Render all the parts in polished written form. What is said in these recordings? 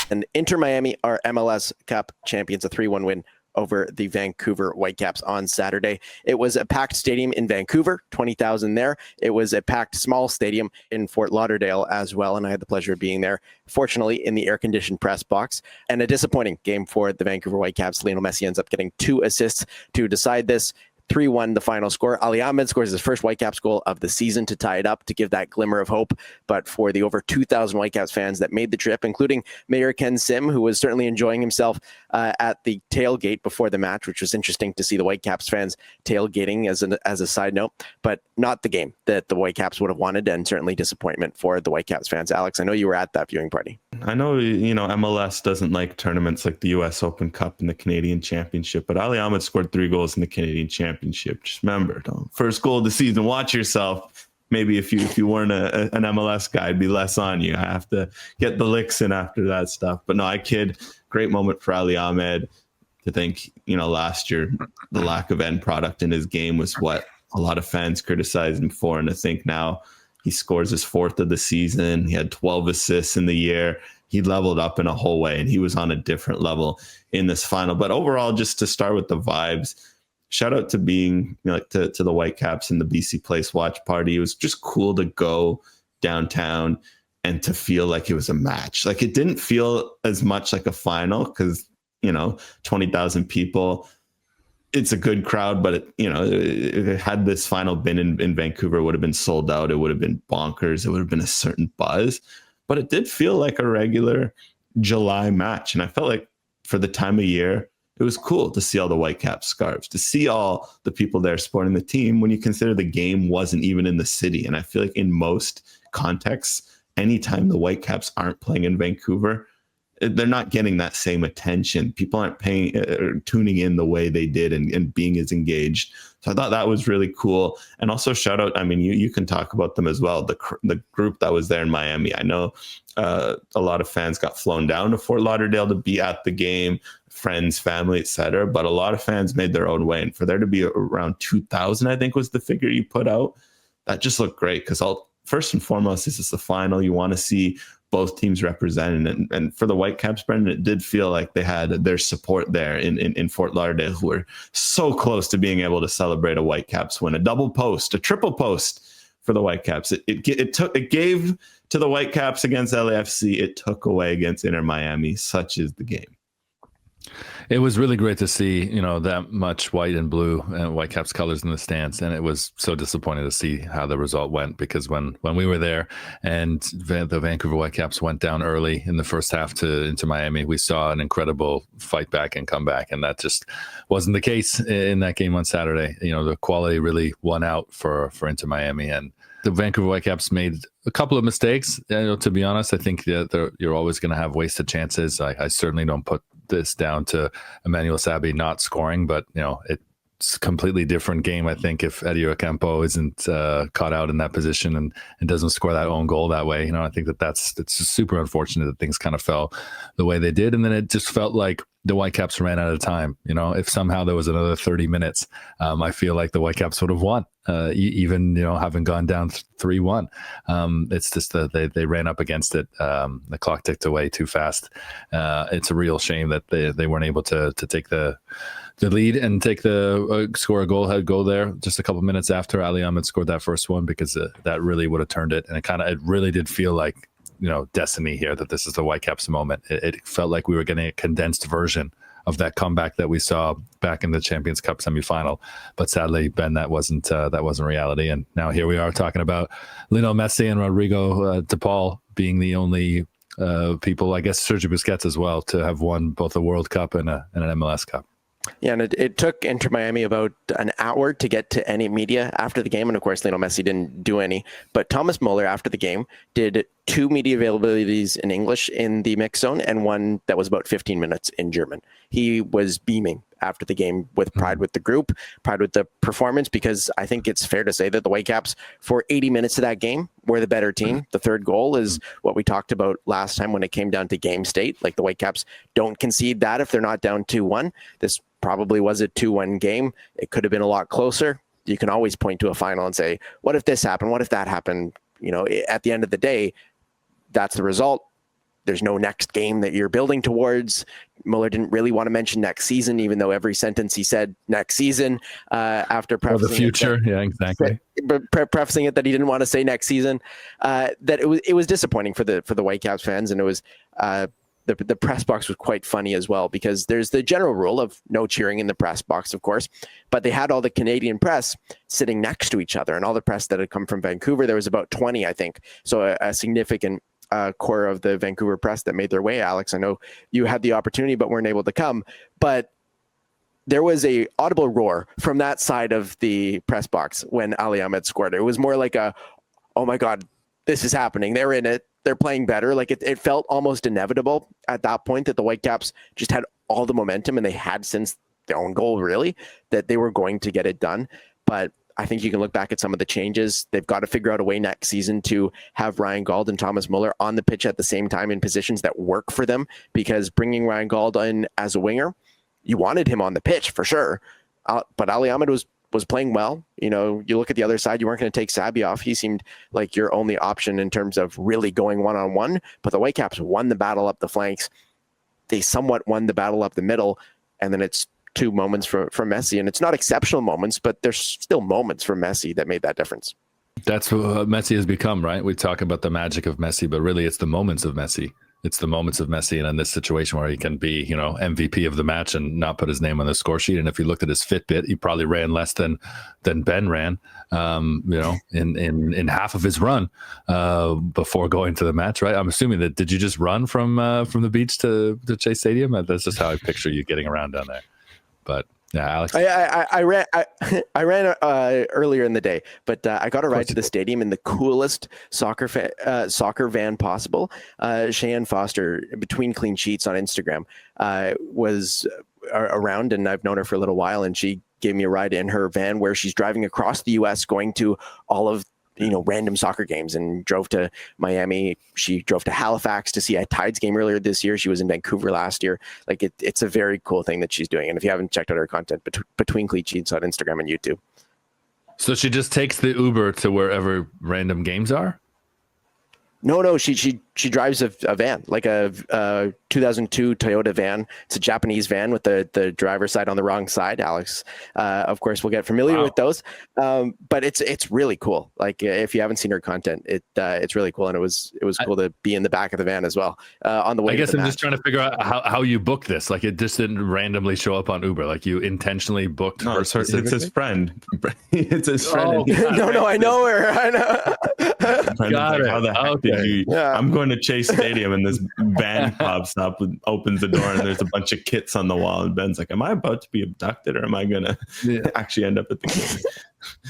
And Inter Miami are MLS Cup champions, a 3-1 win over the Vancouver Whitecaps on Saturday. It was a packed stadium in Vancouver, 20,000 there. It was a packed small stadium in Fort Lauderdale as well, and I had the pleasure of being there, fortunately, in the air-conditioned press box. And a disappointing game for the Vancouver Whitecaps. Lionel Messi ends up getting 2 assists to decide this. 3-1 the final score. Ali Ahmed scores his first Whitecaps goal of the season to tie it up, to give that glimmer of hope. But for the over 2,000 Whitecaps fans that made the trip, including Mayor Ken Sim, who was certainly enjoying himself at the tailgate before the match, which was interesting to see the Whitecaps fans tailgating as a side note, but not the game that the Whitecaps would have wanted, and certainly disappointment for the Whitecaps fans. Alex, I know you were at that viewing party. I know, MLS doesn't like tournaments like the US Open Cup and the Canadian Championship, but Ali Ahmed scored 3 goals in the Canadian Championship. Just remember, first goal of the season, watch yourself. Maybe if you weren't an MLS guy, it'd be less on you. I have to get the licks in after that stuff. But no, I kid. Great moment for Ali Ahmed. To think, last year, the lack of end product in his game was what a lot of fans criticized him for. And to think now he scores his 4th of the season. He had 12 assists in the year. He leveled up in a whole way, and he was on a different level in this final. But overall, just to start with the vibes, shout out to being to the Whitecaps and the BC Place watch party. It was just cool to go downtown and to feel like it was a match. Like, it didn't feel as much like a final because 20,000 people. It's a good crowd, but it had this final been in Vancouver, it would have been sold out. It would have been bonkers. It would have been a certain buzz, but it did feel like a regular July match. And I felt like for the time of year, it was cool to see all the Whitecaps scarves, to see all the people there supporting the team when you consider the game wasn't even in the city. And I feel like in most contexts, anytime the Whitecaps aren't playing in Vancouver, they're not getting that same attention. People aren't paying or tuning in the way they did and being as engaged. So I thought that was really cool. And also shout out, you can talk about them as well. The group that was there in Miami. I know a lot of fans got flown down to Fort Lauderdale to be at the game, friends, family, etc. But a lot of fans made their own way. And for there to be around 2,000, I think was the figure you put out, that just looked great. Because first and foremost, this is the final. You want to see both teams represented, and for the Whitecaps, Brendan, it did feel like they had their support there in Fort Lauderdale, who were so close to being able to celebrate a Whitecaps win, a double post, a triple post for the Whitecaps. It gave to the Whitecaps against LAFC. It took away against Inter Miami. Such is the game. It was really great to see, that much white and blue and Whitecaps colors in the stands. And it was so disappointing to see how the result went, because when we were there and the Vancouver Whitecaps went down early in the first half into Miami, we saw an incredible fight back and comeback. And that just wasn't the case in that game on Saturday. The quality really won out for Inter Miami. And the Vancouver Whitecaps made a couple of mistakes. To be honest, I think that you're always going to have wasted chances. I certainly don't put this down to Emmanuel Sabbi not scoring, but it's a completely different game. I think if Eddie Ocampo isn't caught out in that position and doesn't score that own goal that way, I think it's super unfortunate that things kind of fell the way they did. And then it just felt like the Whitecaps ran out of time. If somehow there was another 30 minutes, I feel like the Whitecaps would have won, even, having gone down 3-1. It's just that they ran up against it. The clock ticked away too fast. It's a real shame that they weren't able to take the lead and take score a goal there just a couple minutes after Ali Ahmed scored that first one, because that really would have turned it. And it really did feel like, destiny here, that this is the Whitecaps moment. It felt like we were getting a condensed version of that comeback that we saw back in the Champions Cup semifinal. But sadly, Ben, that wasn't reality. And now here we are talking about Lionel Messi and Rodrigo de Paul being the only people, I guess Sergio Busquets as well, to have won both a World Cup and an MLS Cup. Yeah, and it took Inter Miami about an hour to get to any media after the game. And of course, Lionel Messi didn't do any. But Thomas Muller, after the game, did 2 media availabilities in English in the mix zone and one that was about 15 minutes in German. He was beaming after the game with pride with the group, pride with the performance, because I think it's fair to say that the Whitecaps, for 80 minutes of that game, were the better team. The third goal is what we talked about last time when it came down to game state. Like, the Whitecaps don't concede that if they're not down 2-1. This probably was a 2-1 game. It could have been a lot closer. You can always point to a final and say, what if this happened? What if that happened? At the end of the day, that's the result. there's no next game that you're building towards. Muller didn't really want to mention next season, even though every sentence he said next season after prefacing the future. Yeah, exactly. Prefacing it that he didn't want to say next season. That it was disappointing for the Whitecaps fans, and it was the press box was quite funny as well, because there's the general rule of no cheering in the press box, of course, but they had all the Canadian press sitting next to each other, and all the press that had come from Vancouver. There was about 20, I think, so a significant core of the Vancouver press that made their way. Alex, I know you had the opportunity but weren't able to come, but there was a audible roar from that side of the press box when Ali Ahmed scored. It was more like a, oh my God, this is happening. They're in it. They're playing better. Like it felt almost inevitable at that point that the Whitecaps just had all the momentum, and they had since their own goal, really, that they were going to get it done. But I think you can look back at some of the changes. They've got to figure out a way next season to have Ryan Gauld and Thomas Muller on the pitch at the same time in positions that work for them, because bringing Ryan Gauld in as a winger, you wanted him on the pitch for sure. But Ali Ahmed was playing well. You know, you look at the other side, you weren't going to take Sabi off. He seemed like your only option in terms of really going one-on-one, but the Whitecaps won the battle up the flanks. They somewhat won the battle up the middle, and then it's 2 moments from Messi, and it's not exceptional moments, but there's still moments from Messi that made that difference. That's what Messi has become, right? We talk about the magic of Messi, but really it's the moments of Messi. It's the moments of Messi, and in this situation where he can be, you know, MVP of the match and not put his name on the score sheet. And if you looked at his Fitbit, he probably ran less than Ben ran, you know, in half of his run before going to the match, right? I'm assuming that, did you just run from the beach to Chase Stadium? That's just how I picture you getting around down there. But yeah, Alex, I ran earlier in the day, but I got a ride to the stadium in the coolest soccer van possible. Cheyenne Foster, Between Clean Sheets on Instagram, was around, and I've known her for a little while, and she gave me a ride in her van where she's driving across the U.S. going to all of, you know, random soccer games, and drove to Miami. She drove to Halifax to see a Tides game earlier this year. She was in Vancouver last year. Like it's a very cool thing that she's doing. And if you haven't checked out her content, Between Clean Sheets on Instagram and YouTube. So she just takes the Uber to wherever random games are? No, she drives a van, like a 2002 Toyota van. It's a Japanese van with the driver's side on the wrong side. Alex, of course, will get familiar with those. But it's really cool. Like if you haven't seen her content, it's really cool, and it was cool to be in the back of the van as well on the way. I guess I'm just trying to figure out how you booked this. Like it just didn't randomly show up on Uber. Like you intentionally booked. No, it's his friend. It's his friend. No, I know her. I know. Got it. How the heck did you? Yeah. I'm going to Chase Stadium, and this van pops up and opens the door, and there's a bunch of kits on the wall, and Ben's like, am I about to be abducted, or am I going to actually end up at the game?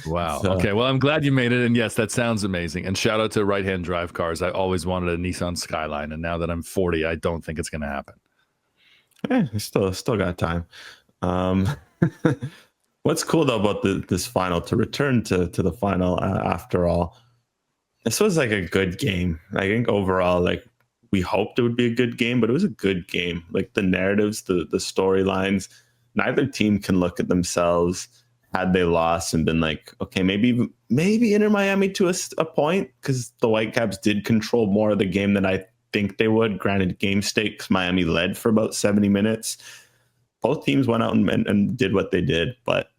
Wow. So, okay. Well, I'm glad you made it. And yes, that sounds amazing. And shout out to right-hand drive cars. I always wanted a Nissan Skyline, and now that I'm 40, I don't think it's going to happen. I still got time. What's cool though about this final, to return to the final after all, this was like a good game. I think overall, like, we hoped it would be a good game, but it was a good game. Like the narratives, the storylines, neither team can look at themselves had they lost and been like, okay, maybe Inter Miami to a point, because the Whitecaps did control more of the game than I think they would. Granted, game stakes, Miami led for about 70 minutes. Both teams went out and did what they did, but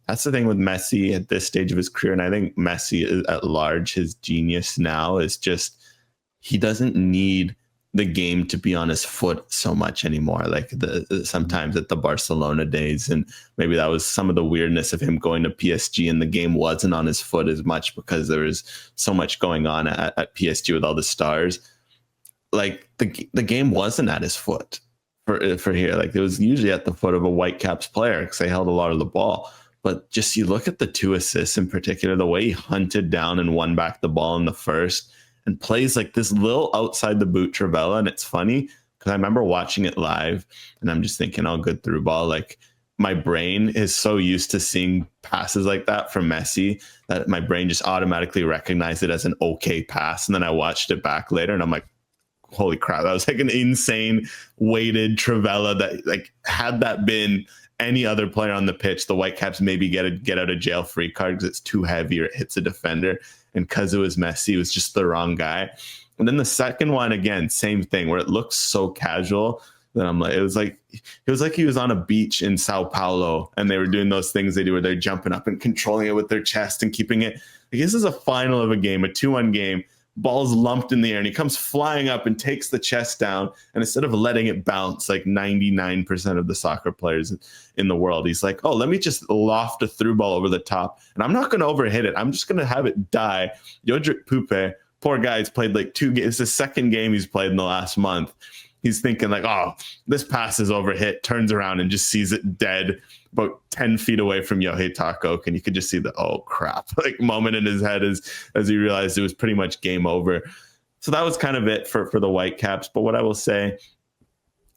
that's the thing with Messi at this stage of his career. And I think Messi is, at large, his genius now is just, he doesn't need the game to be on his foot so much anymore. Like sometimes at the Barcelona days, and maybe that was some of the weirdness of him going to PSG, and the game wasn't on his foot as much because there was so much going on at PSG with all the stars. Like the game wasn't at his foot for here. Like it was usually at the foot of a Whitecaps player because they held a lot of the ball. But just you look at the 2 assists in particular, the way he hunted down and won back the ball in the first, and plays like this little outside the boot Trivela. And it's funny because I remember watching it live and I'm just thinking, oh, good through ball. Like my brain is so used to seeing passes like that from Messi that my brain just automatically recognized it as an okay pass. And then I watched it back later and I'm like, holy crap, that was like an insane weighted Trivela that, like, had that been any other player on the pitch, the Whitecaps maybe get out of jail free card because it's too heavy or it hits a defender. And because it was Messi, it was just the wrong guy. And then the second one, again, same thing, where it looks so casual that I'm like, it was like he was on a beach in Sao Paulo and they were doing those things they do where they're jumping up and controlling it with their chest and keeping it. Like, this is a final of a game, a 2-1 game. Ball's lumped in the air and he comes flying up and takes the chest down. And instead of letting it bounce like 99% of the soccer players in the world, he's like, oh, let me just loft a through ball over the top. And I'm not going to overhit it. I'm just going to have it die. Jodrick Pupe, poor guy, he's played like 2 games. It's the second game he's played in the last month. He's thinking like, oh, this pass is overhit, turns around and just sees it dead about 10 feet away from Yohei Takok. And you could just see the, oh crap, like moment in his head as he realized it was pretty much game over. So that was kind of it for the Whitecaps. But what I will say,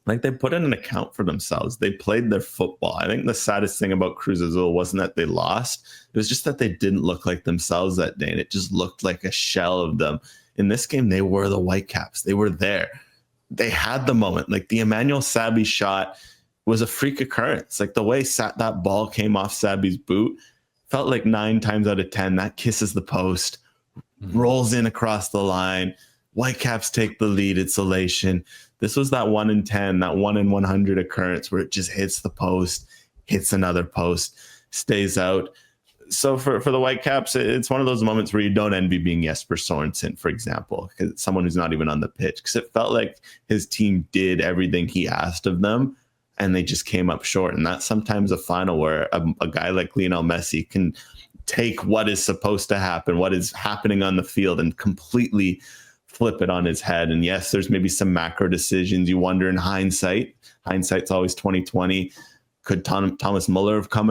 like, they put in an account for themselves. They played their football. I think the saddest thing about Cruz Azul wasn't that they lost. It was just that they didn't look like themselves that day. And it just looked like a shell of them. In this game, they were the Whitecaps. They were there. They had the moment. Like, the Emmanuel Sabbi shot was a freak occurrence. Like, the way that ball came off Sabbi's boot felt like 9 times out of 10 that kisses the post, rolls in across the line. Whitecaps take the lead. It's elation. This was that 1 in 10, that 1 in 100 occurrence where it just hits the post, hits another post, stays out. So for the Whitecaps, it's one of those moments where you don't envy being Jesper Sorensen, for example, because it's someone who's not even on the pitch, because it felt like his team did everything he asked of them and they just came up short. And that's sometimes a final where a guy like Lionel Messi can take what is supposed to happen, what is happening on the field, and completely flip it on his head. And yes, there's maybe some macro decisions you wonder in hindsight. Hindsight's always 2020. Could Thomas Muller have come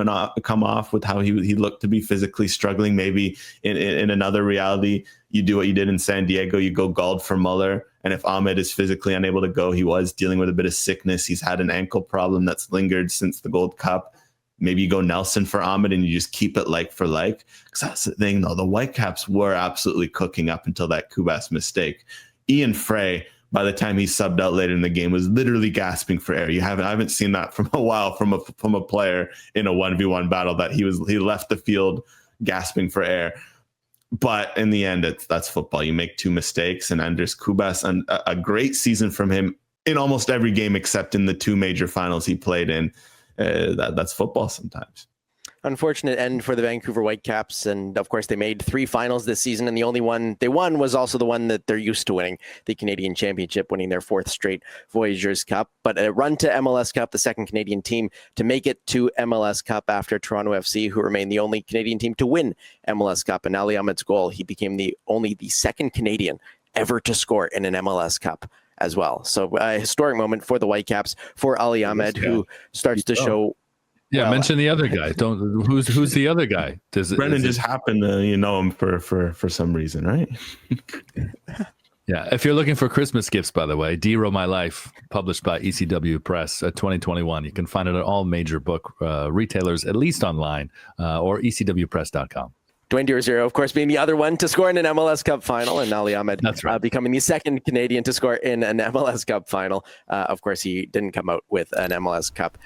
off with how he looked to be physically struggling? Maybe in another reality, you do what you did in San Diego, you go Gauld for Muller. And if Ahmed is physically unable to go, he was dealing with a bit of sickness. He's had an ankle problem that's lingered since the Gold Cup. Maybe you go Nelson for Ahmed and you just keep it like for like. Because that's the thing, though. The Whitecaps were absolutely cooking up until that Kubas mistake. Ian Frey, by the time he subbed out later in the game, was literally gasping for air. I haven't seen that from a while from a player in a 1v1 battle, that he left the field gasping for air. But in the end, that's football. You make 2 mistakes, and Andres Kubas, and a great season from him in almost every game except in the 2 major finals he played in. That's football sometimes. Unfortunate end for the Vancouver Whitecaps. And of course, they made 3 finals this season, and the only one they won was also the one that they're used to winning, the Canadian Championship, winning their 4th straight Voyageurs Cup. But a run to MLS Cup, the second Canadian team to make it to MLS Cup after Toronto FC, who remain the only Canadian team to win MLS Cup. And Ali Ahmed's goal, he became only the second Canadian ever to score in an MLS Cup as well. So a historic moment for the Whitecaps, for Ali Ahmed, who starts to show. Yeah, well, mention the other guy. Who's the other guy? Brendan just happened to know him for some reason, right? Yeah. If you're looking for Christmas gifts, by the way, D-Row My Life, published by ECW Press 2021. You can find it at all major book retailers, at least online, or ecwpress.com. Dwayne Derazero, of course, being the other one to score in an MLS Cup final, and Ali Ahmed becoming the second Canadian to score in an MLS Cup final. Of course, he didn't come out with an MLS Cup